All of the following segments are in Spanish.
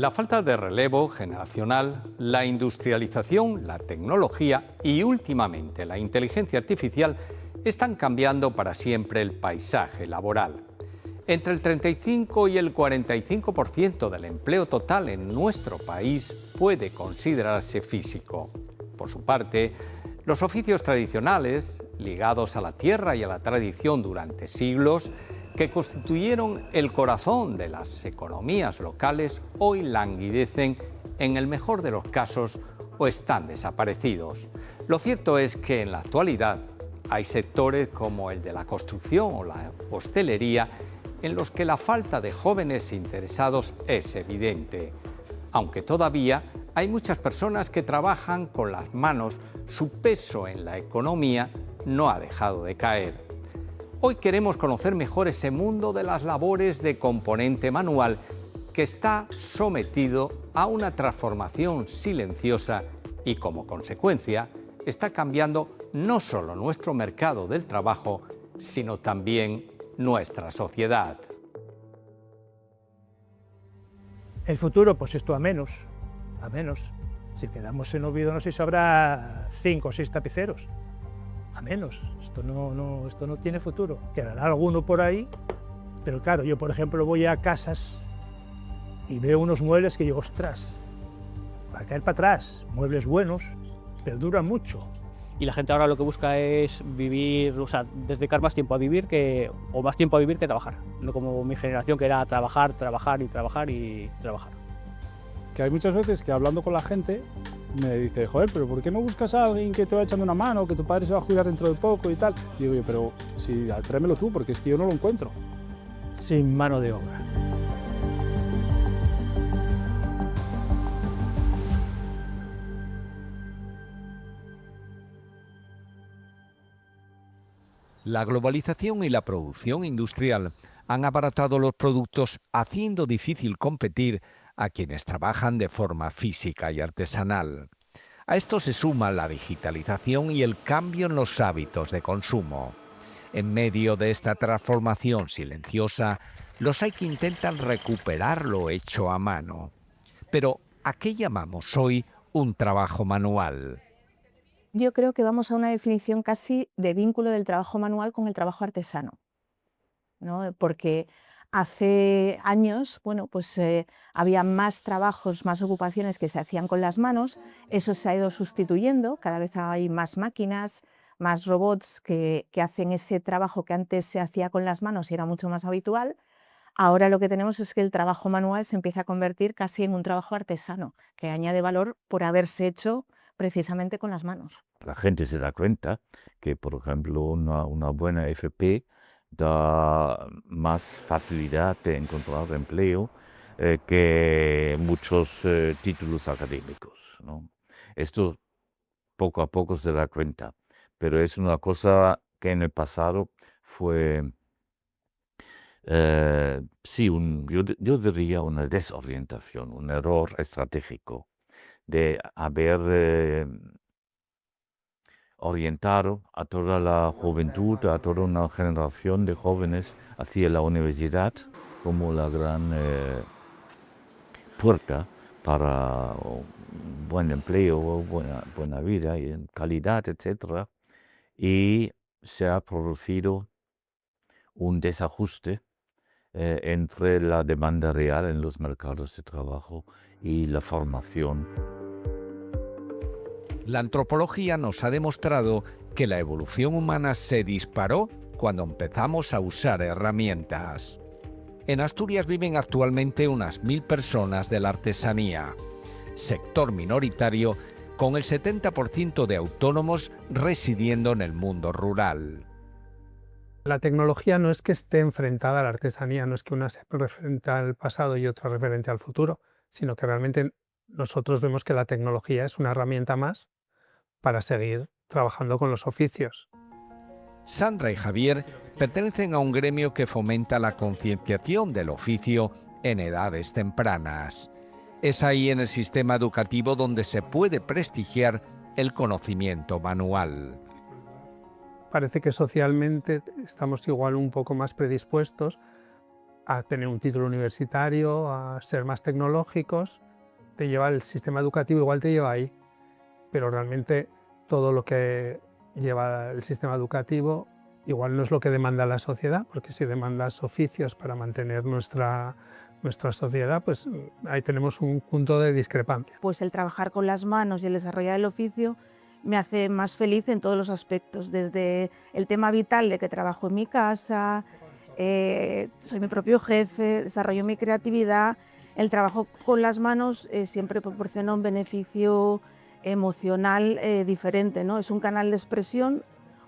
La falta de relevo generacional, la industrialización, la tecnología y últimamente la inteligencia artificial están cambiando para siempre el paisaje laboral. Entre el 35 y el 45% del empleo total en nuestro país puede considerarse físico. Por su parte, los oficios tradicionales, ligados a la tierra y a la tradición durante siglos, que constituyeron el corazón de las economías locales, hoy languidecen en el mejor de los casos o están desaparecidos. Lo cierto es que en la actualidad hay sectores como el de la construcción o la hostelería en los que la falta de jóvenes interesados es evidente. Aunque todavía hay muchas personas que trabajan con las manos, su peso en la economía no ha dejado de caer. Hoy queremos conocer mejor ese mundo de las labores de componente manual que está sometido a una transformación silenciosa y, como consecuencia, está cambiando no solo nuestro mercado del trabajo, sino también nuestra sociedad. El futuro, pues esto a menos. Si quedamos en Oviedo, no sé si habrá 5 o 6 tapiceros. A menos. Esto no tiene futuro. Quedará alguno por ahí, pero claro, yo por ejemplo voy a casas y veo unos muebles que digo, ostras, va a caer para atrás. Muebles buenos, pero duran mucho. Y la gente ahora lo que busca es vivir, o sea, dedicar más tiempo a vivir o más tiempo a vivir que trabajar. No como mi generación, que era trabajar. Que hay muchas veces que hablando con la gente me dice, joder, pero ¿por qué no buscas a alguien que te vaya echando una mano, que tu padre se va a jubilar dentro de poco y tal? Y digo yo, pero sí, tráemelo tú, porque es que yo no lo encuentro. Sin mano de obra. La globalización y la producción industrial han abaratado los productos, haciendo difícil competir a quienes trabajan de forma física y artesanal. A esto se suma la digitalización y el cambio en los hábitos de consumo. En medio de esta transformación silenciosa, los hay que intentan recuperar lo hecho a mano. Pero, ¿a qué llamamos hoy un trabajo manual? Yo creo que vamos a una definición casi de vínculo del trabajo manual con el trabajo artesano, ¿no? Porque hace años, había más trabajos, más ocupaciones que se hacían con las manos. Eso se ha ido sustituyendo, cada vez hay más máquinas, más robots que hacen ese trabajo que antes se hacía con las manos y era mucho más habitual. Ahora lo que tenemos es que el trabajo manual se empieza a convertir casi en un trabajo artesano, que añade valor por haberse hecho precisamente con las manos. La gente se da cuenta que, por ejemplo, una buena FP da más facilidad de encontrar empleo que muchos títulos académicos, ¿no? Esto poco a poco se da cuenta, pero es una cosa que en el pasado fue, yo diría una desorientación, un error estratégico de haber orientado a toda la juventud, a toda una generación de jóvenes hacia la universidad como la gran puerta para un buen empleo, buena vida y en calidad, etc. Y se ha producido un desajuste entre la demanda real en los mercados de trabajo y la formación. La antropología nos ha demostrado que la evolución humana se disparó cuando empezamos a usar herramientas. En Asturias viven actualmente unas 1000 personas de la artesanía, sector minoritario con el 70% de autónomos residiendo en el mundo rural. La tecnología no es que esté enfrentada a la artesanía, no es que una sea referente al pasado y otra referente al futuro, sino que realmente nosotros vemos que la tecnología es una herramienta más para seguir trabajando con los oficios. Sandra y Javier pertenecen a un gremio que fomenta la concienciación del oficio en edades tempranas. Es ahí en el sistema educativo donde se puede prestigiar el conocimiento manual. Parece que socialmente estamos igual un poco más predispuestos a tener un título universitario, a ser más tecnológicos, te lleva el sistema educativo, igual te lleva ahí, pero realmente todo lo que lleva el sistema educativo igual no es lo que demanda la sociedad, porque si demandas oficios para mantener nuestra sociedad, pues ahí tenemos un punto de discrepancia. Pues el trabajar con las manos y el desarrollar el oficio me hace más feliz en todos los aspectos, desde el tema vital de que trabajo en mi casa, soy mi propio jefe, desarrollo mi creatividad. El trabajo con las manos siempre proporciona un beneficio emocional diferente, ¿no? Es un canal de expresión,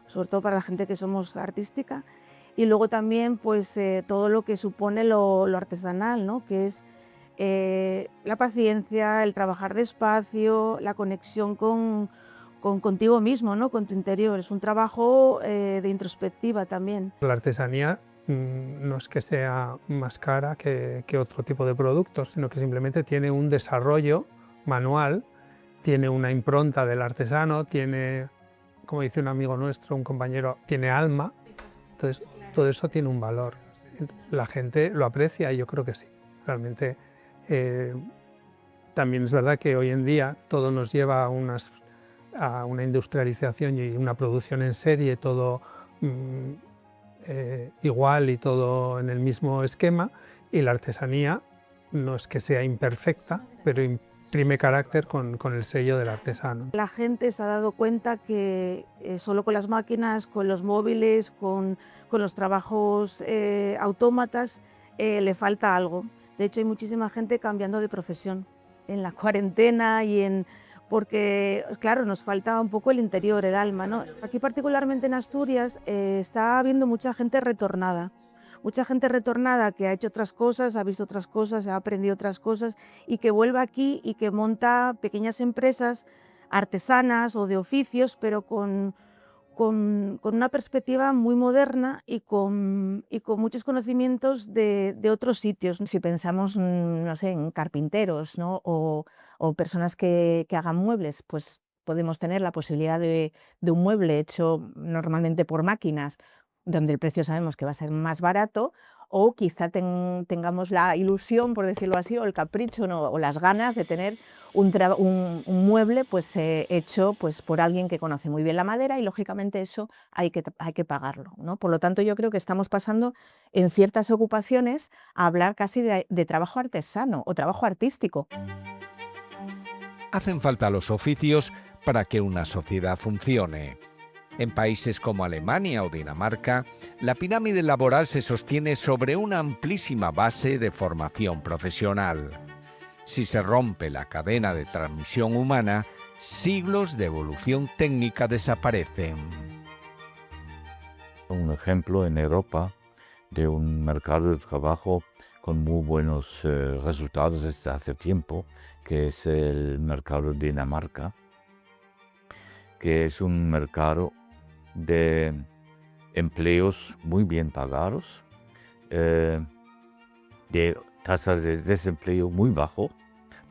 sobre todo para la gente que somos artística, y luego también pues, todo lo que supone lo artesanal, ¿no? Que es la paciencia, el trabajar despacio, la conexión contigo mismo, ¿no? Con tu interior. Es un trabajo de introspectiva también. La artesanía no es que sea más cara que otro tipo de productos, sino que simplemente tiene un desarrollo manual, tiene una impronta del artesano, tiene, como dice un amigo nuestro, un compañero, tiene alma. Entonces, todo eso tiene un valor. La gente lo aprecia y yo creo que sí. Realmente, también es verdad que hoy en día todo nos lleva a una industrialización y una producción en serie, todo igual y todo en el mismo esquema, y la artesanía no es que sea imperfecta, pero imprime carácter con el sello del artesano. La gente se ha dado cuenta que solo con las máquinas, con los móviles, con los trabajos autómatas, le falta algo. De hecho, hay muchísima gente cambiando de profesión en la cuarentena porque, claro, nos falta un poco el interior, el alma, ¿no? Aquí, particularmente en Asturias, está habiendo mucha gente retornada. Mucha gente retornada que ha hecho otras cosas, ha visto otras cosas, ha aprendido otras cosas y que vuelve aquí y que monta pequeñas empresas artesanas o de oficios, pero con una perspectiva muy moderna y con muchos conocimientos de otros sitios. Si pensamos, no sé, en carpinteros, ¿no? o personas que hagan muebles, pues podemos tener la posibilidad de un mueble hecho normalmente por máquinas, donde el precio sabemos que va a ser más barato, o quizá tengamos la ilusión, por decirlo así, o el capricho, ¿no? o las ganas de tener un mueble pues, hecho pues, por alguien que conoce muy bien la madera, y lógicamente eso hay que pagarlo, ¿no? Por lo tanto, yo creo que estamos pasando en ciertas ocupaciones a hablar casi de trabajo artesano o trabajo artístico. Hacen falta los oficios para que una sociedad funcione. En países como Alemania o Dinamarca, la pirámide laboral se sostiene sobre una amplísima base de formación profesional. Si se rompe la cadena de transmisión humana, siglos de evolución técnica desaparecen. Un ejemplo en Europa de un mercado de trabajo con muy buenos resultados desde hace tiempo, que es el mercado de Dinamarca, que es un mercado de empleos muy bien pagados, de tasas de desempleo muy bajo,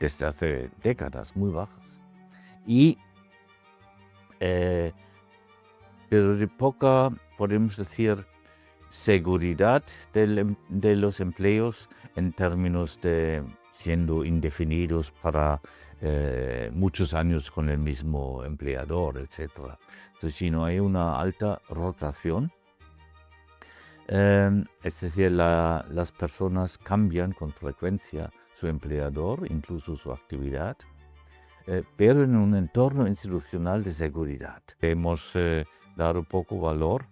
desde hace décadas muy bajas, pero de poca, podemos decir, seguridad de los empleos en términos de siendo indefinidos para muchos años con el mismo empleador, etc. Entonces, si no hay una alta rotación, es decir, las personas cambian con frecuencia su empleador, incluso su actividad, pero en un entorno institucional de seguridad. Hemos dado poco valor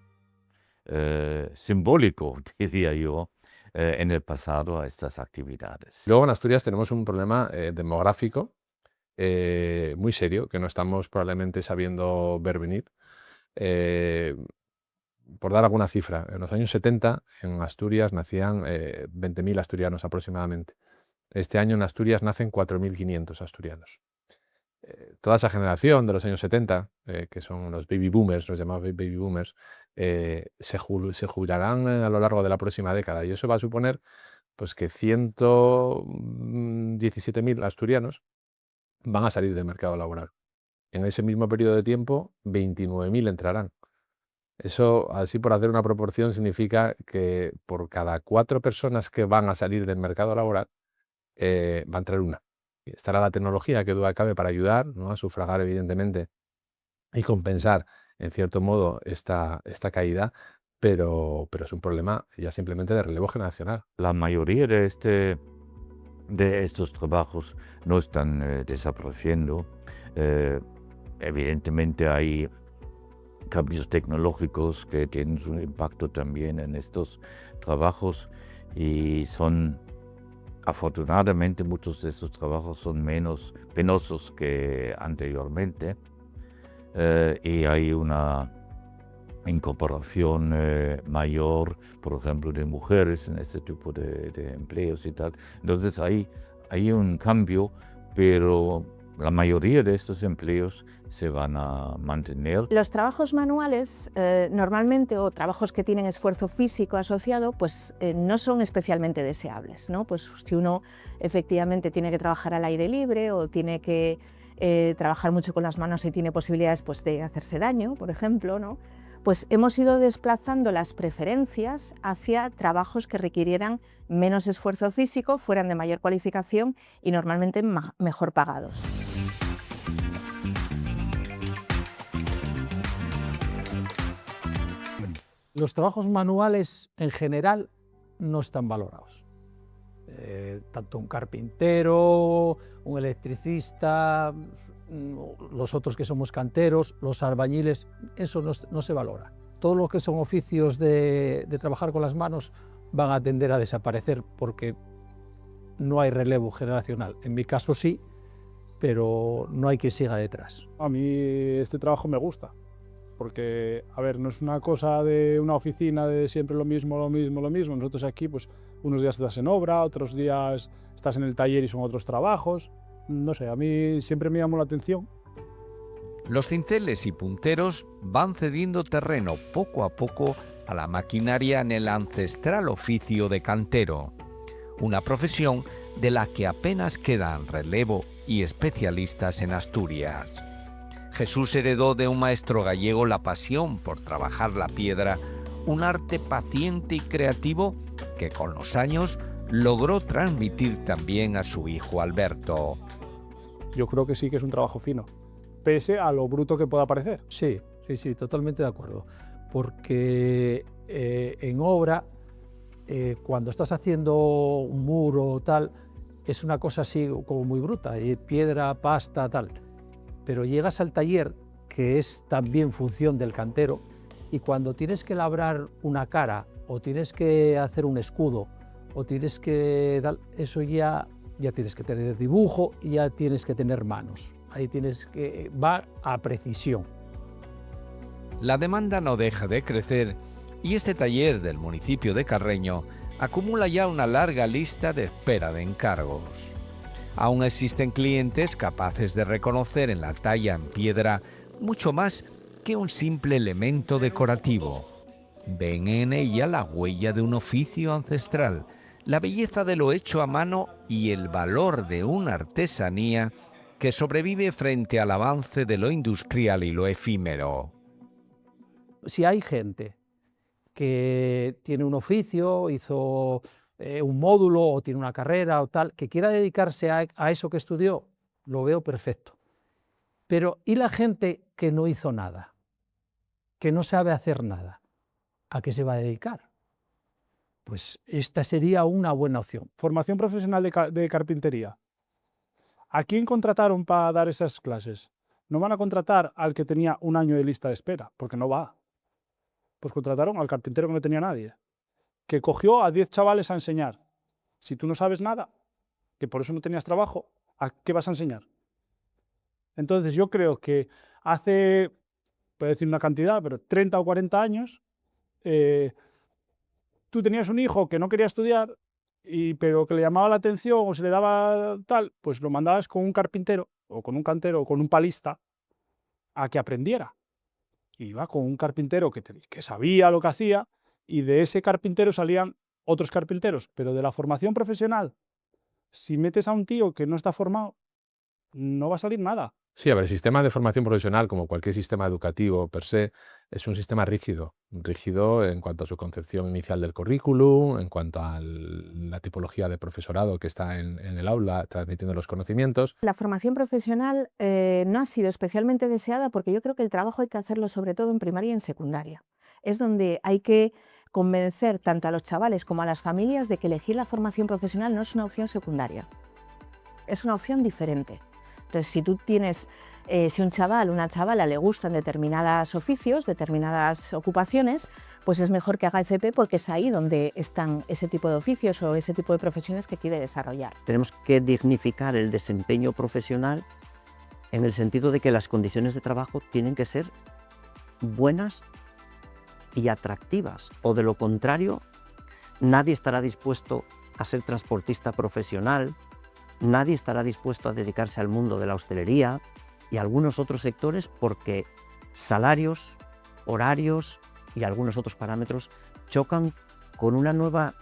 simbólico, diría yo, en el pasado a estas actividades. Luego en Asturias tenemos un problema demográfico muy serio que no estamos probablemente sabiendo ver venir. Por dar alguna cifra, en los años 70 en Asturias nacían 20.000 asturianos aproximadamente. Este año en Asturias nacen 4.500 asturianos. Toda esa generación de los años 70, que son los baby boomers, los llamados baby boomers, se jubilarán a lo largo de la próxima década, y eso va a suponer pues, que 117.000 asturianos van a salir del mercado laboral. En ese mismo periodo de tiempo, 29.000 entrarán. Eso, así por hacer una proporción, significa que por cada 4 personas que van a salir del mercado laboral, va a entrar una. Y estará la tecnología que duda cabe para ayudar, ¿no?, a sufragar, evidentemente, y compensar, en cierto modo, esta caída, pero es un problema ya simplemente de relevo generacional. La mayoría de estos trabajos no están desapareciendo. Evidentemente hay cambios tecnológicos que tienen su impacto también en estos trabajos y afortunadamente muchos de estos trabajos son menos penosos que anteriormente, y hay una incorporación mayor, por ejemplo, de mujeres en este tipo de empleos y tal. Entonces hay un cambio, pero la mayoría de estos empleos se van a mantener. Los trabajos manuales normalmente, o trabajos que tienen esfuerzo físico asociado, pues no son especialmente deseables, ¿no? Pues si uno efectivamente tiene que trabajar al aire libre o tiene que trabajar mucho con las manos y tiene posibilidades, pues, de hacerse daño, por ejemplo, ¿no?, pues hemos ido desplazando las preferencias hacia trabajos que requirieran menos esfuerzo físico, fueran de mayor cualificación y normalmente mejor pagados. Los trabajos manuales en general no están valorados. Tanto un carpintero, un electricista, los otros que somos canteros, los albañiles, eso no se valora. Todo lo que son oficios de trabajar con las manos van a tender a desaparecer porque no hay relevo generacional. En mi caso sí, pero no hay quien siga detrás. A mí este trabajo me gusta, porque, a ver, no es una cosa de una oficina de siempre lo mismo, lo mismo, lo mismo. Nosotros aquí, pues, unos días estás en obra, otros días estás en el taller y son otros trabajos. No sé, a mí siempre me llamó la atención. Los cinceles y punteros van cediendo terreno poco a poco a la maquinaria en el ancestral oficio de cantero, una profesión de la que apenas quedan relevo y especialistas en Asturias. Jesús heredó de un maestro gallego la pasión por trabajar la piedra, un arte paciente y creativo que con los años logró transmitir también a su hijo Alberto. Yo creo que sí que es un trabajo fino, pese a lo bruto que pueda parecer. Sí, totalmente de acuerdo. Porque en obra, cuando estás haciendo un muro o tal, es una cosa así como muy bruta, piedra, pasta, tal. Pero llegas al taller, que es también función del cantero, y cuando tienes que labrar una cara, o tienes que hacer un escudo, o tienes que dar, eso ya tienes que tener dibujo y ya tienes que tener manos. Ahí va a precisión. La demanda no deja de crecer y este taller del municipio de Carreño acumula ya una larga lista de espera de encargos. Aún existen clientes capaces de reconocer en la talla en piedra mucho más que un simple elemento decorativo. Ven en ella la huella de un oficio ancestral, la belleza de lo hecho a mano y el valor de una artesanía que sobrevive frente al avance de lo industrial y lo efímero. Si hay gente que tiene un oficio, hizo un módulo o tiene una carrera o tal, que quiera dedicarse a eso que estudió, lo veo perfecto. Pero ¿y la gente que no hizo nada? Que no sabe hacer nada. ¿A qué se va a dedicar? Pues esta sería una buena opción. Formación profesional de carpintería. ¿A quién contrataron para dar esas clases? No van a contratar al que tenía un año de lista de espera, porque no va. Pues contrataron al carpintero que no tenía nadie, que cogió a 10 chavales a enseñar. Si tú no sabes nada, que por eso no tenías trabajo, ¿a qué vas a enseñar? Entonces yo creo que hace, voy a decir una cantidad, pero 30 o 40 años, tú tenías un hijo que no quería estudiar, pero que le llamaba la atención o se le daba tal, pues lo mandabas con un carpintero o con un cantero o con un palista a que aprendiera. Iba con un carpintero que sabía lo que hacía y de ese carpintero salían otros carpinteros, pero de la formación profesional, si metes a un tío que no está formado, no va a salir nada. Sí, a ver, el sistema de formación profesional, como cualquier sistema educativo per se, es un sistema rígido en cuanto a su concepción inicial del currículum, en cuanto a la tipología de profesorado que está en el aula transmitiendo los conocimientos. La formación profesional no ha sido especialmente deseada porque yo creo que el trabajo hay que hacerlo sobre todo en primaria y en secundaria. Es donde hay que convencer tanto a los chavales como a las familias de que elegir la formación profesional no es una opción secundaria, es una opción diferente. Entonces, si tú tienes, si un chaval o una chavala le gustan determinados oficios, determinadas ocupaciones, pues es mejor que haga FP porque es ahí donde están ese tipo de oficios o ese tipo de profesiones que quiere desarrollar. Tenemos que dignificar el desempeño profesional en el sentido de que las condiciones de trabajo tienen que ser buenas y atractivas, o de lo contrario, nadie estará dispuesto a ser transportista profesional, nadie estará dispuesto a dedicarse al mundo de la hostelería y a algunos otros sectores porque salarios, horarios y algunos otros parámetros chocan con una nueva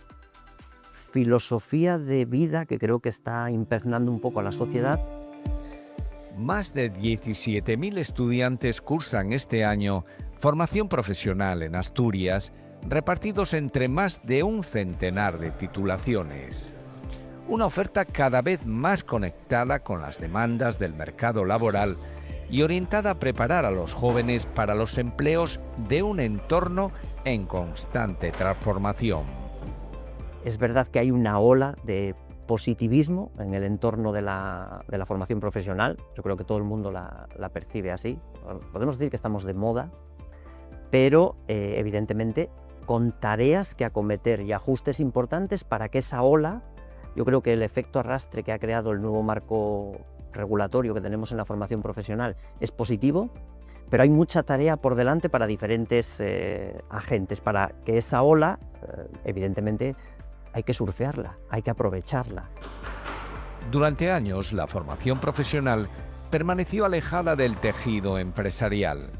filosofía de vida que creo que está impregnando un poco a la sociedad. Más de 17.000 estudiantes cursan este año formación profesional en Asturias, repartidos entre más de un centenar de titulaciones. Una oferta cada vez más conectada con las demandas del mercado laboral y orientada a preparar a los jóvenes para los empleos de un entorno en constante transformación. Es verdad que hay una ola de positivismo en el entorno de la formación profesional. Yo creo que todo el mundo la percibe así. Podemos decir que estamos de moda, pero evidentemente con tareas que acometer y ajustes importantes para que esa ola, yo creo que el efecto arrastre que ha creado el nuevo marco regulatorio que tenemos en la formación profesional es positivo, pero hay mucha tarea por delante para diferentes agentes, para que esa ola, evidentemente, hay que surfearla, hay que aprovecharla. Durante años, la formación profesional permaneció alejada del tejido empresarial.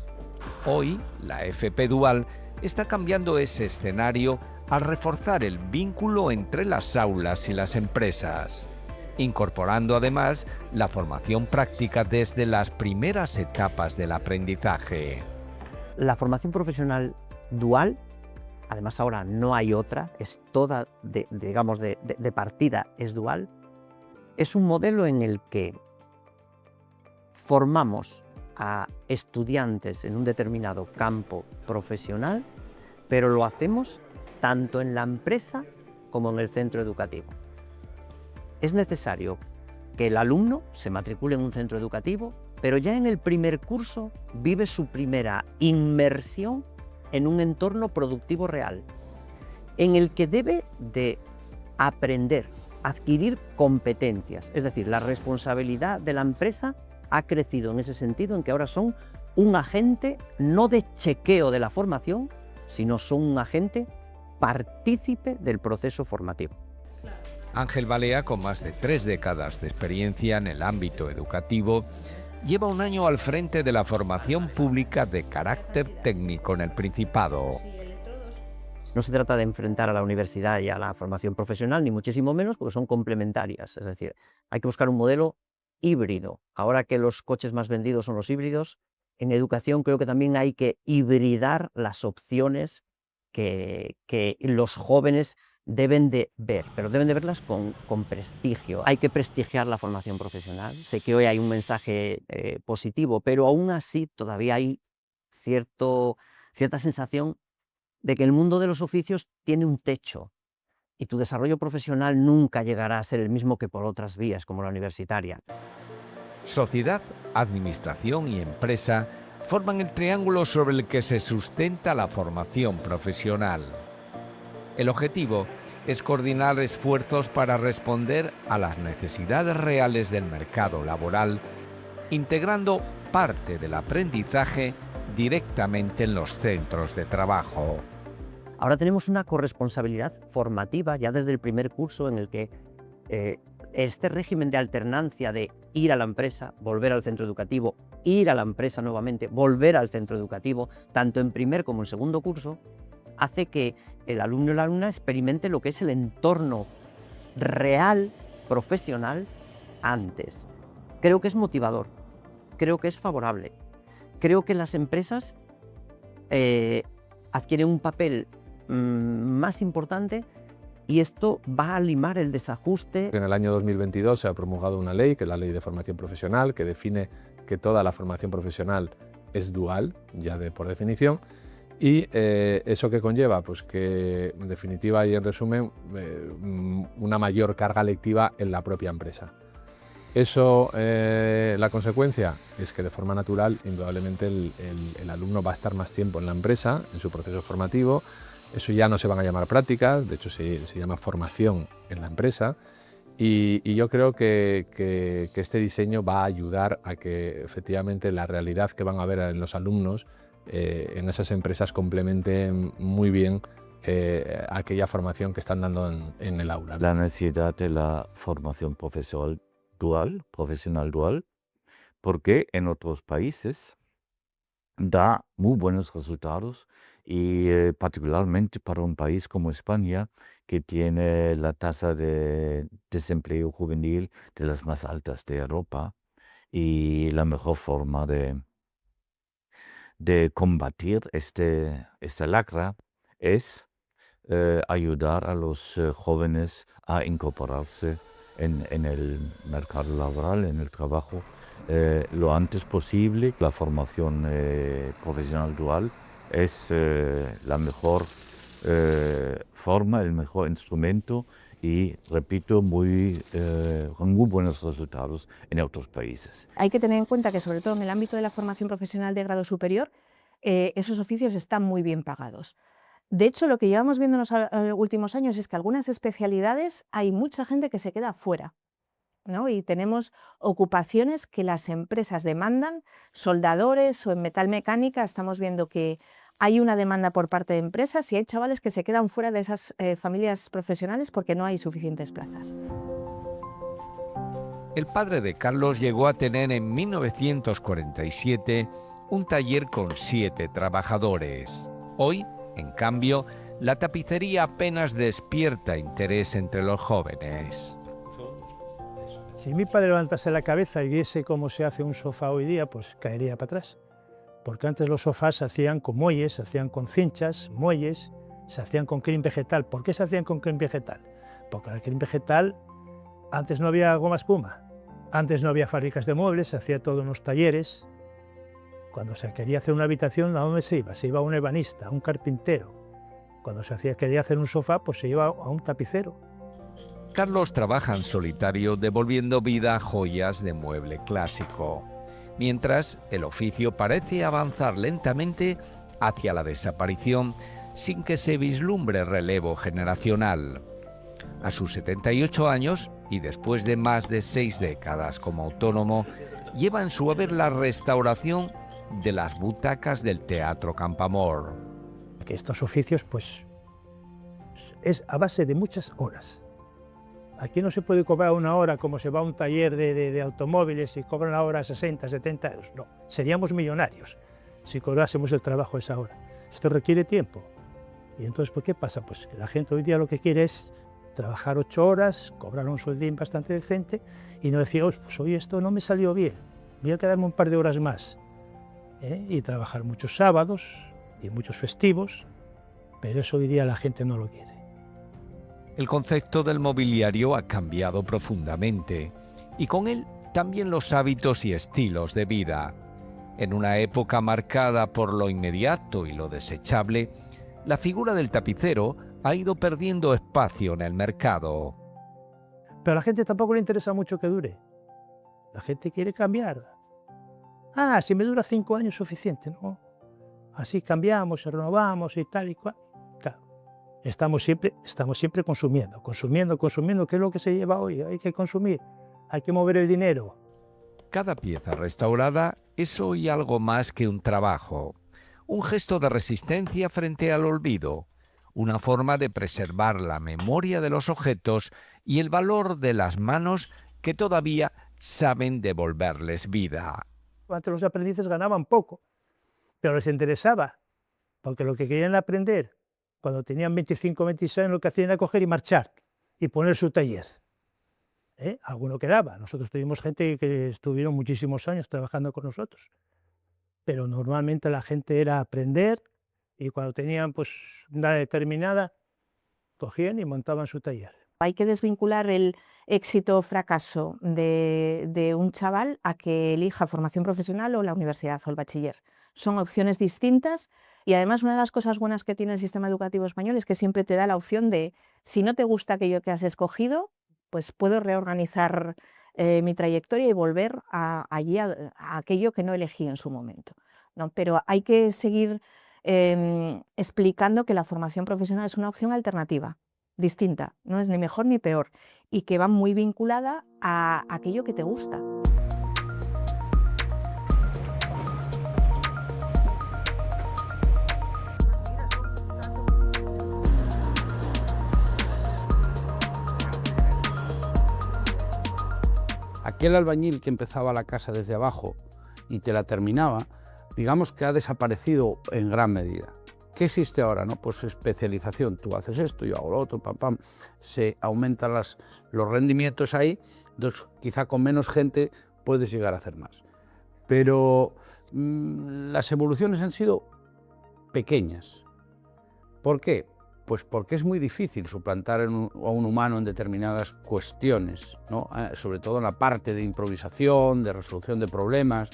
Hoy, la FP Dual está cambiando ese escenario al reforzar el vínculo entre las aulas y las empresas, incorporando además la formación práctica desde las primeras etapas del aprendizaje. La formación profesional dual, además ahora no hay otra, es toda, de partida es dual, es un modelo en el que formamos a estudiantes en un determinado campo profesional, pero lo hacemos tanto en la empresa como en el centro educativo. Es necesario que el alumno se matricule en un centro educativo, pero ya en el primer curso vive su primera inmersión en un entorno productivo real, en el que debe de aprender, adquirir competencias. Es decir, la responsabilidad de la empresa ha crecido en ese sentido, en que ahora son un agente no de chequeo de la formación, sino son un agente partícipe del proceso formativo. Ángel Balea, con más de 3 décadas de experiencia en el ámbito educativo, lleva un año al frente de la formación pública de carácter técnico en el Principado. No se trata de enfrentar a la universidad y a la formación profesional, ni muchísimo menos, porque son complementarias. Es decir, hay que buscar un modelo híbrido. Ahora que los coches más vendidos son los híbridos, en educación creo que también hay que hibridar las opciones que los jóvenes deben de ver, pero deben de verlas con prestigio. Hay que prestigiar la formación profesional. Sé que hoy hay un mensaje positivo, pero aún así todavía hay cierta sensación de que el mundo de los oficios tiene un techo y tu desarrollo profesional nunca llegará a ser el mismo que por otras vías, como la universitaria. Sociedad, administración y empresa forman el triángulo sobre el que se sustenta la formación profesional. El objetivo es coordinar esfuerzos para responder a las necesidades reales del mercado laboral, integrando parte del aprendizaje directamente en los centros de trabajo. Ahora tenemos una corresponsabilidad formativa ya desde el primer curso, en el que este régimen de alternancia de ir a la empresa, volver al centro educativo, ir a la empresa nuevamente, volver al centro educativo, tanto en primer como en segundo curso, hace que el alumno y la alumna experimente lo que es el entorno real, profesional, antes. Creo que es motivador. creo que es favorable. Creo que las empresas adquieren un papel más importante y esto va a limar el desajuste. En el año 2022 se ha promulgado una ley, que es la Ley de Formación Profesional, que define que toda la formación profesional es dual, ya por definición, y ¿eso qué conlleva? Pues que, en definitiva y en resumen, una mayor carga lectiva en la propia empresa. Eso, la consecuencia es que de forma natural, indudablemente, el alumno va a estar más tiempo en la empresa, en su proceso formativo. Eso ya no se van a llamar prácticas, de hecho se llama formación en la empresa. Y yo creo que este diseño va a ayudar a que efectivamente la realidad que van a ver en los alumnos en esas empresas complemente muy bien aquella formación que están dando en el aula. La necesidad de la formación profesional dual, porque en otros países da muy buenos resultados y particularmente para un país como España, que tiene la tasa de desempleo juvenil de las más altas de Europa, y la mejor forma de combatir esta lacra es ayudar a los jóvenes a incorporarse en el mercado laboral, en el trabajo, lo antes posible. La formación profesional dual es la mejor forma, el mejor instrumento y, repito, con muy buenos resultados en otros países. Hay que tener en cuenta que, sobre todo en el ámbito de la formación profesional de grado superior, esos oficios están muy bien pagados. De hecho, lo que llevamos viendo en los últimos años es que algunas especialidades hay mucha gente que se queda fuera, ¿no? Y tenemos ocupaciones que las empresas demandan, soldadores o en metalmecánica, estamos viendo que hay una demanda por parte de empresas y hay chavales que se quedan fuera de esas familias profesionales porque no hay suficientes plazas. El padre de Carlos llegó a tener en 1947 un taller con 7 trabajadores. Hoy, en cambio, la tapicería apenas despierta interés entre los jóvenes. Si mi padre levantase la cabeza y viese cómo se hace un sofá hoy día, pues caería para atrás. Porque antes los sofás se hacían con muelles, se hacían con cinchas, muelles, se hacían con crin vegetal. ¿Por qué se hacían con crin vegetal? Porque el crin vegetal, antes no había goma espuma, antes no había fábricas de muebles, se hacía todo en los talleres. Cuando se quería hacer una habitación, ¿a dónde se iba? Se iba a un ebanista, a un carpintero. Cuando quería hacer un sofá, pues se iba a un tapicero. Carlos trabaja en solitario devolviendo vida a joyas de mueble clásico, mientras el oficio parece avanzar lentamente hacia la desaparición sin que se vislumbre relevo generacional. A sus 78 años y después de más de 6 décadas como autónomo, lleva en su haber la restauración de las butacas del Teatro Campoamor. Que estos oficios, pues, es a base de muchas horas. Aquí no se puede cobrar una hora como se va a un taller de automóviles y cobran la hora 60, 70 euros. No, seríamos millonarios si cobrásemos el trabajo esa hora. Esto requiere tiempo. Y entonces, ¿por qué pasa? Pues que la gente hoy día lo que quiere es trabajar 8 horas, cobrar un sueldín bastante decente y no decir, pues hoy esto no me salió bien, voy a quedarme un par de horas más. Y trabajar muchos sábados y muchos festivos, pero eso hoy día la gente no lo quiere. El concepto del mobiliario ha cambiado profundamente y con él también los hábitos y estilos de vida. En una época marcada por lo inmediato y lo desechable, la figura del tapicero ha ido perdiendo espacio en el mercado. Pero a la gente tampoco le interesa mucho que dure. La gente quiere cambiar. Si me dura 5 años es suficiente, ¿no? Así cambiamos, renovamos y tal y cual. Claro. Estamos siempre consumiendo, ¿qué es lo que se lleva hoy? Hay que consumir, hay que mover el dinero. Cada pieza restaurada es hoy algo más que un trabajo, un gesto de resistencia frente al olvido, una forma de preservar la memoria de los objetos y el valor de las manos que todavía saben devolverles vida. Antes los aprendices ganaban poco, pero les interesaba, porque lo que querían aprender, cuando tenían 25 o 26 años, lo que hacían era coger y marchar y poner su taller. Alguno quedaba. Nosotros tuvimos gente que estuvieron muchísimos años trabajando con nosotros, pero normalmente la gente era aprender y cuando tenían pues una determinada, cogían y montaban su taller. Hay que desvincular el éxito o fracaso de un chaval a que elija formación profesional o la universidad o el bachiller. Son opciones distintas y además una de las cosas buenas que tiene el sistema educativo español es que siempre te da la opción de, si no te gusta aquello que has escogido, pues puedo reorganizar mi trayectoria y volver a aquello que no elegí en su momento, ¿no? Pero hay que seguir explicando que la formación profesional es una opción alternativa, distinta, no es ni mejor ni peor, y que va muy vinculada a aquello que te gusta. Aquel albañil que empezaba la casa desde abajo y te la terminaba, digamos que ha desaparecido en gran medida. ¿Qué existe ahora? ¿No? Pues especialización. Tú haces esto, yo hago lo otro, pam, pam. Se aumentan los rendimientos ahí, entonces quizá con menos gente puedes llegar a hacer más. Pero las evoluciones han sido pequeñas. ¿Por qué? Pues porque es muy difícil suplantar a un humano en determinadas cuestiones, ¿no? Sobre todo en la parte de improvisación, de resolución de problemas.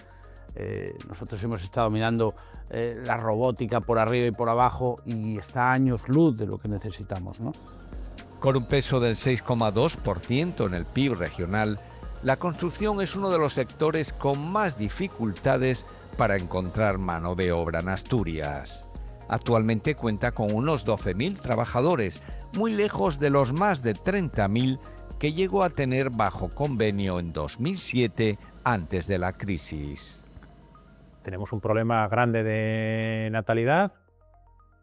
Nosotros hemos estado mirando la robótica por arriba y por abajo y está a años luz de lo que necesitamos, ¿no? Con un peso del 6,2% en el PIB regional, la construcción es uno de los sectores con más dificultades para encontrar mano de obra en Asturias. Actualmente cuenta con unos 12.000 trabajadores, muy lejos de los más de 30.000 que llegó a tener bajo convenio en 2007, antes de la crisis. Tenemos un problema grande de natalidad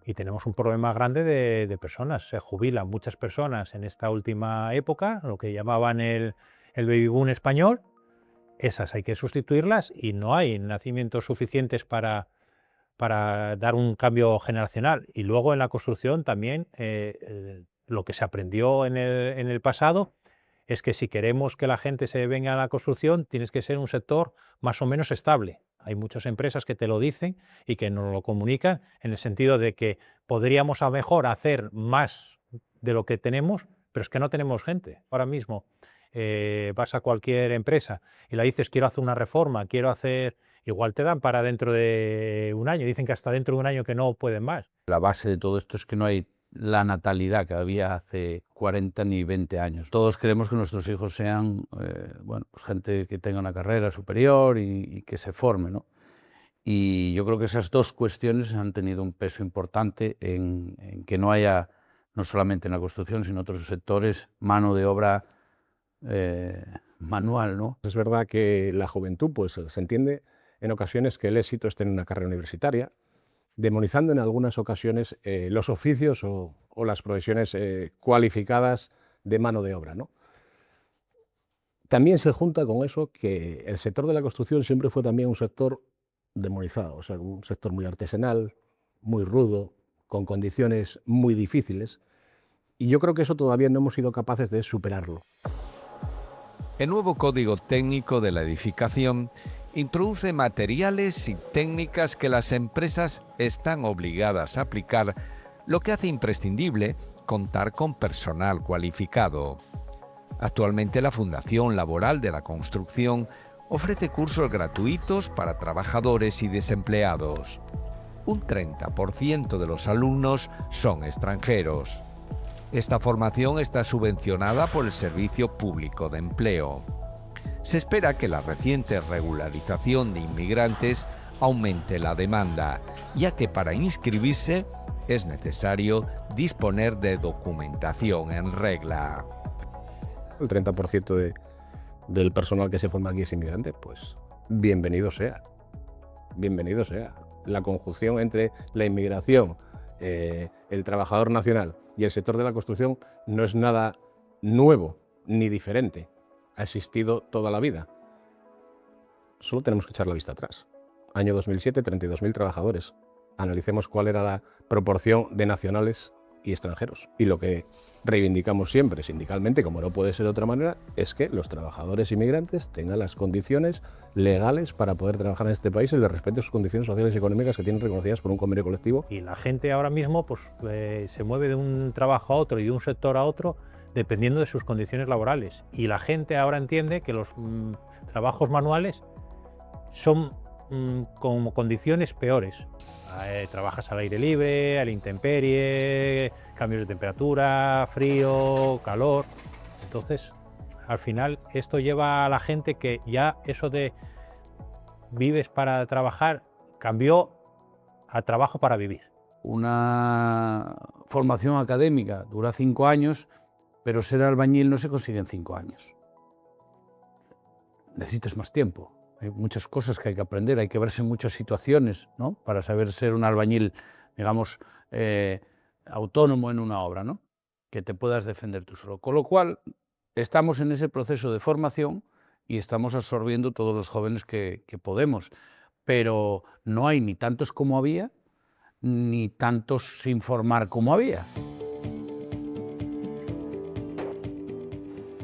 y tenemos un problema grande de personas. Se jubilan muchas personas en esta última época, lo que llamaban el baby boom español. Esas hay que sustituirlas y no hay nacimientos suficientes para dar un cambio generacional. Y luego en la construcción también lo que se aprendió en el pasado es que si queremos que la gente se venga a la construcción, tienes que ser un sector más o menos estable. Hay muchas empresas que te lo dicen y que nos lo comunican en el sentido de que podríamos a lo mejor hacer más de lo que tenemos, pero es que no tenemos gente. Ahora mismo vas a cualquier empresa y le dices quiero hacer una reforma, quiero hacer... Igual te dan para dentro de un año, dicen que hasta dentro de un año que no pueden más. La base de todo esto es que no hay la natalidad que había hace 40 ni 20 años. Todos queremos que nuestros hijos sean pues gente que tenga una carrera superior y que se forme, ¿no? Y yo creo que esas dos cuestiones han tenido un peso importante en que no haya, no solamente en la construcción, sino en otros sectores, mano de obra manual, ¿no? Es verdad que la juventud pues, se entiende en ocasiones que el éxito es tener una carrera universitaria, demonizando en algunas ocasiones los oficios o las profesiones cualificadas de mano de obra, ¿no? También se junta con eso que el sector de la construcción siempre fue también un sector demonizado, o sea, un sector muy artesanal, muy rudo, con condiciones muy difíciles, y yo creo que eso todavía no hemos sido capaces de superarlo. El nuevo Código Técnico de la Edificación introduce materiales y técnicas que las empresas están obligadas a aplicar, lo que hace imprescindible contar con personal cualificado. Actualmente la Fundación Laboral de la Construcción ofrece cursos gratuitos para trabajadores y desempleados. Un 30% de los alumnos son extranjeros. Esta formación está subvencionada por el Servicio Público de Empleo. Se espera que la reciente regularización de inmigrantes aumente la demanda, ya que para inscribirse es necesario disponer de documentación en regla. El 30% del personal que se forma aquí es inmigrante, pues bienvenido sea. Bienvenido sea. La conjunción entre la inmigración, el trabajador nacional y el sector de la construcción no es nada nuevo ni diferente. Ha existido toda la vida. Solo tenemos que echar la vista atrás. Año 2007, 32.000 trabajadores. Analicemos cuál era la proporción de nacionales y extranjeros. Y lo que reivindicamos siempre sindicalmente, como no puede ser de otra manera, es que los trabajadores inmigrantes tengan las condiciones legales para poder trabajar en este país y les respete sus condiciones sociales y económicas que tienen reconocidas por un convenio colectivo. Y la gente ahora mismo pues, se mueve de un trabajo a otro y de un sector a otro dependiendo de sus condiciones laborales. Y la gente ahora entiende que los trabajos manuales son como condiciones peores. Trabajas al aire libre, a la intemperie, cambios de temperatura, frío, calor. Entonces, al final, esto lleva a la gente que ya eso de vives para trabajar cambió a trabajo para vivir. Una formación académica dura 5 años, pero ser albañil no se consigue en 5 años. Necesitas más tiempo. Hay muchas cosas que hay que aprender, hay que verse en muchas situaciones, ¿no? Para saber ser un albañil, digamos, autónomo en una obra, ¿no? Que te puedas defender tú solo. Con lo cual, estamos en ese proceso de formación y estamos absorbiendo todos los jóvenes que podemos, pero no hay ni tantos como había, ni tantos sin formar como había.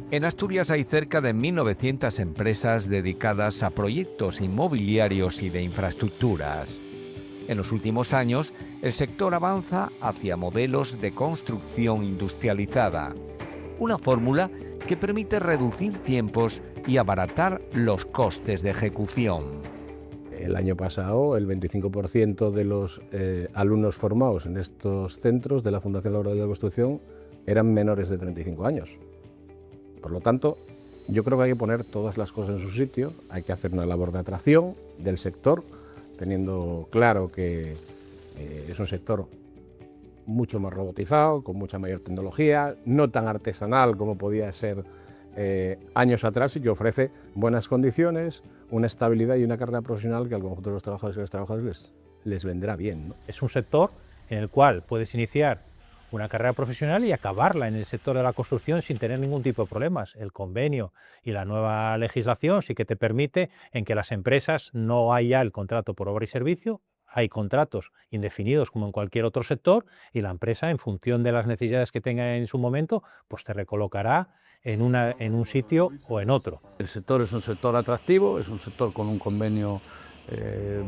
En Asturias hay cerca de 1.900 empresas dedicadas a proyectos inmobiliarios y de infraestructuras. En los últimos años, el sector avanza hacia modelos de construcción industrializada, una fórmula que permite reducir tiempos y abaratar los costes de ejecución. El año pasado, el 25% de los alumnos formados en estos centros de la Fundación Laboral de la Construcción eran menores de 35 años. Por lo tanto, yo creo que hay que poner todas las cosas en su sitio, hay que hacer una labor de atracción del sector, teniendo claro que es un sector mucho más robotizado, con mucha mayor tecnología, no tan artesanal como podía ser años atrás y que ofrece buenas condiciones, una estabilidad y una carrera profesional que al conjunto de los trabajadores y las trabajadoras les vendrá bien, ¿no? Es un sector en el cual puedes iniciar una carrera profesional y acabarla en el sector de la construcción sin tener ningún tipo de problemas. El convenio y la nueva legislación sí que te permite en que las empresas no hay ya el contrato por obra y servicio, hay contratos indefinidos como en cualquier otro sector y la empresa, en función de las necesidades que tenga en su momento, pues te recolocará en un sitio o en otro. El sector es un sector atractivo, es un sector con un convenio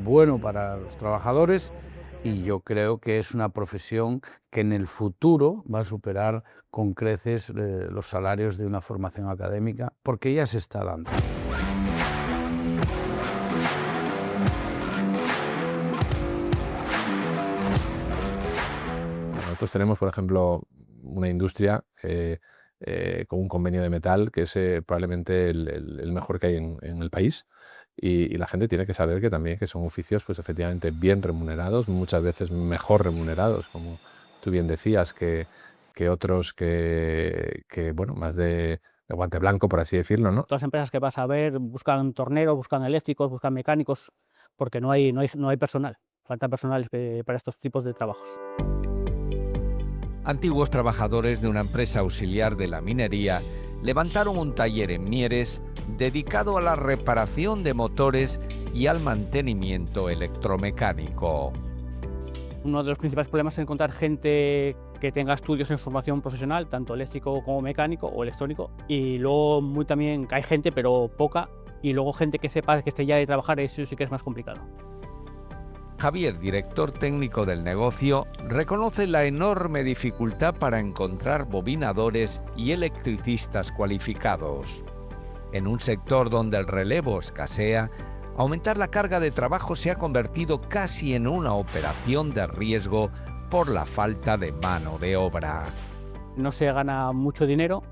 bueno para los trabajadores y yo creo que es una profesión que en el futuro va a superar con creces los salarios de una formación académica, porque ya se está dando. Nosotros tenemos, por ejemplo, una industria con un convenio de metal que es probablemente el mejor que hay en el país. Y la gente tiene que saber que también que son oficios pues efectivamente bien remunerados, muchas veces mejor remunerados, como tú bien decías, que otros que bueno, más de guante blanco, por así decirlo, ¿no? Todas las empresas que vas a ver buscan torneros, buscan eléctricos, buscan mecánicos, porque no hay personal, falta personal para estos tipos de trabajos. Antiguos trabajadores de una empresa auxiliar de la minería levantaron un taller en Mieres dedicado a la reparación de motores y al mantenimiento electromecánico. Uno de los principales problemas es encontrar gente que tenga estudios en formación profesional, tanto eléctrico como mecánico o electrónico, y luego también hay gente, pero poca, y luego gente que sepa que esté ya de trabajar, eso sí que es más complicado. Javier, director técnico del negocio, reconoce la enorme dificultad para encontrar bobinadores y electricistas cualificados. En un sector donde el relevo escasea, aumentar la carga de trabajo se ha convertido casi en una operación de riesgo por la falta de mano de obra. No se gana mucho dinero,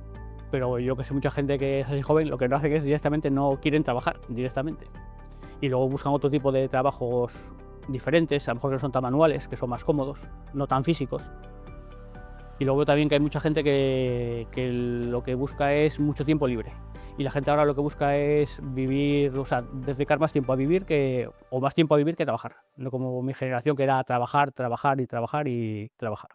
pero yo que sé, mucha gente que es así joven, lo que no hace es directamente no quieren trabajar directamente. Y luego buscan otro tipo de trabajos diferentes, a lo mejor que no son tan manuales, que son más cómodos, no tan físicos. Y luego también que hay mucha gente que lo que busca es mucho tiempo libre. Y la gente ahora lo que busca es vivir, o sea, dedicar más tiempo a vivir o más tiempo a vivir que trabajar. No como mi generación, que era trabajar, trabajar y trabajar y trabajar.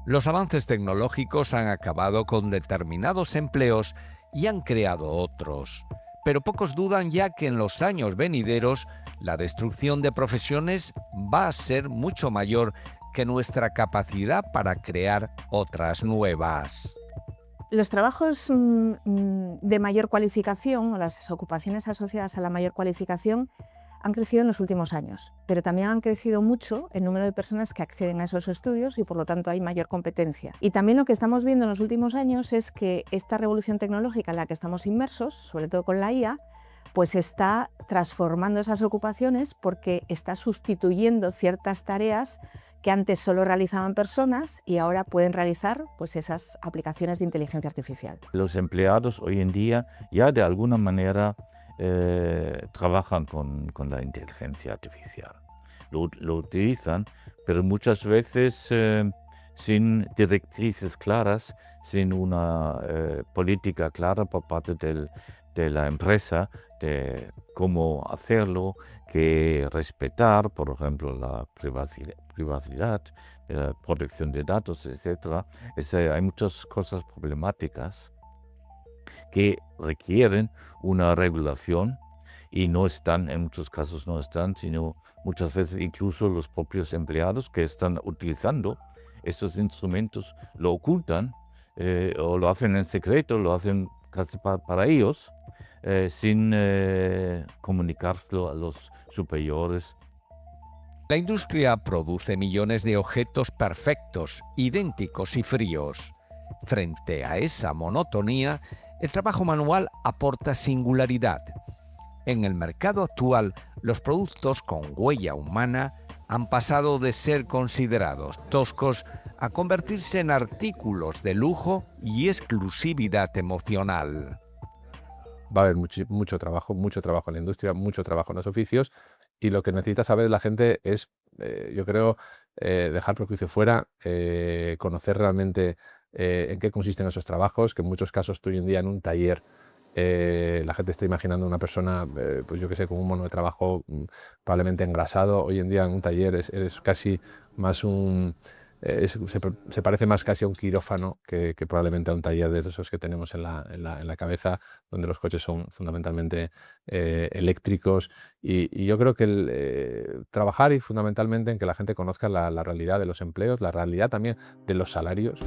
Los avances tecnológicos han acabado con determinados empleos y han creado otros. Pero pocos dudan ya que en los años venideros la destrucción de profesiones va a ser mucho mayor que nuestra capacidad para crear otras nuevas. Los trabajos de mayor cualificación o las ocupaciones asociadas a la mayor cualificación han crecido en los últimos años, pero también han crecido mucho el número de personas que acceden a esos estudios y por lo tanto hay mayor competencia. Y también lo que estamos viendo en los últimos años es que esta revolución tecnológica en la que estamos inmersos, sobre todo con la IA, pues está transformando esas ocupaciones porque está sustituyendo ciertas tareas que antes solo realizaban personas y ahora pueden realizar pues, esas aplicaciones de inteligencia artificial. Los empleados hoy en día ya de alguna manera trabajan con la inteligencia artificial. Lo utilizan, pero muchas veces sin directrices claras, sin una política clara por parte de la empresa de cómo hacerlo, que respetar, por ejemplo, la privacidad, la protección de datos, etc. Hay muchas cosas problemáticas que requieren una regulación y no están, en muchos casos no están, sino muchas veces incluso los propios empleados que están utilizando estos instrumentos lo ocultan o lo hacen en secreto, lo hacen casi para ellos, sin comunicárselo a los superiores. La industria produce millones de objetos perfectos, idénticos y fríos. Frente a esa monotonía, el trabajo manual aporta singularidad. En el mercado actual, los productos con huella humana han pasado de ser considerados toscos a convertirse en artículos de lujo y exclusividad emocional. Va a haber mucho trabajo en la industria, mucho trabajo en los oficios, y lo que necesita saber la gente es, yo creo, dejar prejuicio fuera, conocer realmente en qué consisten esos trabajos, que en muchos casos tú hoy en día en un taller la gente está imaginando una persona, pues yo que sé, con un mono de trabajo probablemente engrasado. Hoy en día en un taller eres casi más se parece más casi a un quirófano que probablemente a un taller de esos que tenemos en la cabeza, donde los coches son fundamentalmente eléctricos. Y yo creo que trabajar y fundamentalmente en que la gente conozca la realidad de los empleos, la realidad también de los salarios.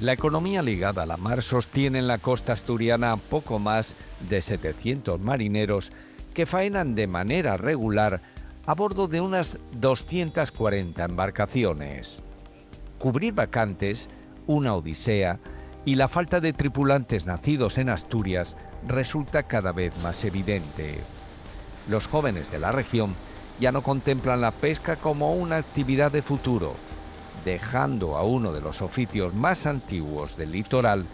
La economía ligada a la mar sostiene en la costa asturiana poco más de 700 marineros que faenan de manera regular a bordo de unas 240 embarcaciones. Cubrir vacantes, una odisea, y la falta de tripulantes nacidos en Asturias resulta cada vez más evidente. Los jóvenes de la región ya no contemplan la pesca como una actividad de futuro, dejando a uno de los oficios más antiguos del litoral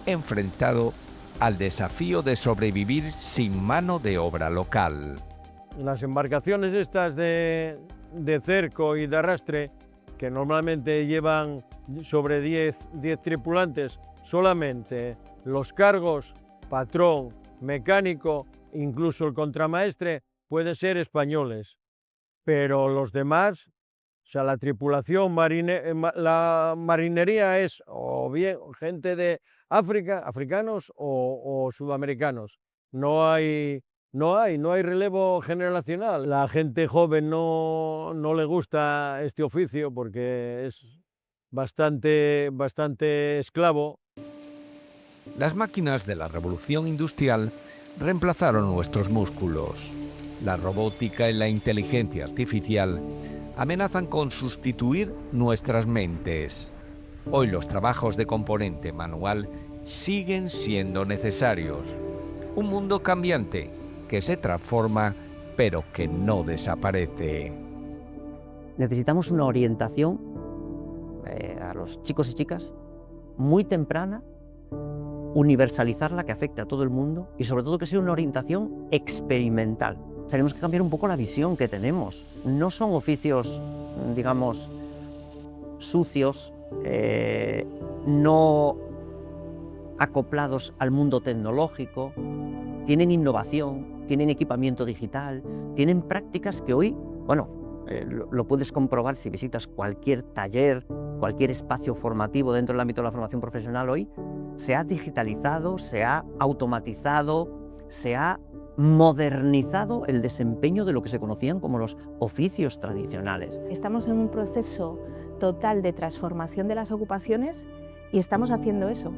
enfrentado al desafío de sobrevivir sin mano de obra local. Las embarcaciones estas de cerco y de arrastre, que normalmente llevan sobre 10 tripulantes, solamente los cargos, patrón, mecánico, incluso el contramaestre, pueden ser españoles, pero los demás, o sea, la tripulación, la marinería es o bien gente de África, africanos o sudamericanos. No hay relevo generacional. La gente joven no le gusta este oficio porque es bastante esclavo. Las máquinas de la revolución industrial reemplazaron nuestros músculos. La robótica y la inteligencia artificial amenazan con sustituir nuestras mentes. Hoy los trabajos de componente manual siguen siendo necesarios. Un mundo cambiante que se transforma, pero que no desaparece. Necesitamos una orientación a los chicos y chicas muy temprana, universalizarla, que afecte a todo el mundo y sobre todo que sea una orientación experimental. Tenemos que cambiar un poco la visión que tenemos. No son oficios, digamos, sucios, no acoplados al mundo tecnológico. Tienen innovación, tienen equipamiento digital, tienen prácticas que hoy, lo puedes comprobar si visitas cualquier taller, cualquier espacio formativo dentro del ámbito de la formación profesional hoy, se ha digitalizado, se ha automatizado, se ha modernizado el desempeño de lo que se conocían como los oficios tradicionales. Estamos en un proceso total de transformación de las ocupaciones y estamos haciendo eso.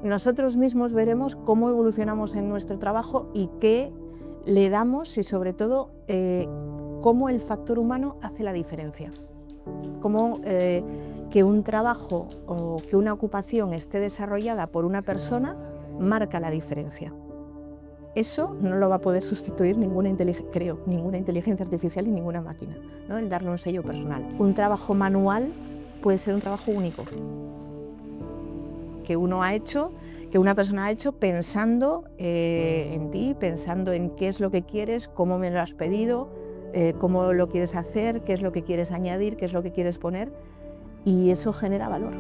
Nosotros mismos veremos cómo evolucionamos en nuestro trabajo y qué le damos y sobre todo cómo el factor humano hace la diferencia. Cómo que un trabajo o que una ocupación esté desarrollada por una persona marca la diferencia. Eso no lo va a poder sustituir ninguna inteligencia artificial y ninguna máquina, ¿no? El darle un sello personal. Un trabajo manual puede ser un trabajo único, que una persona ha hecho pensando en ti, pensando en qué es lo que quieres, cómo me lo has pedido, cómo lo quieres hacer, qué es lo que quieres añadir, qué es lo que quieres poner, y eso genera valor.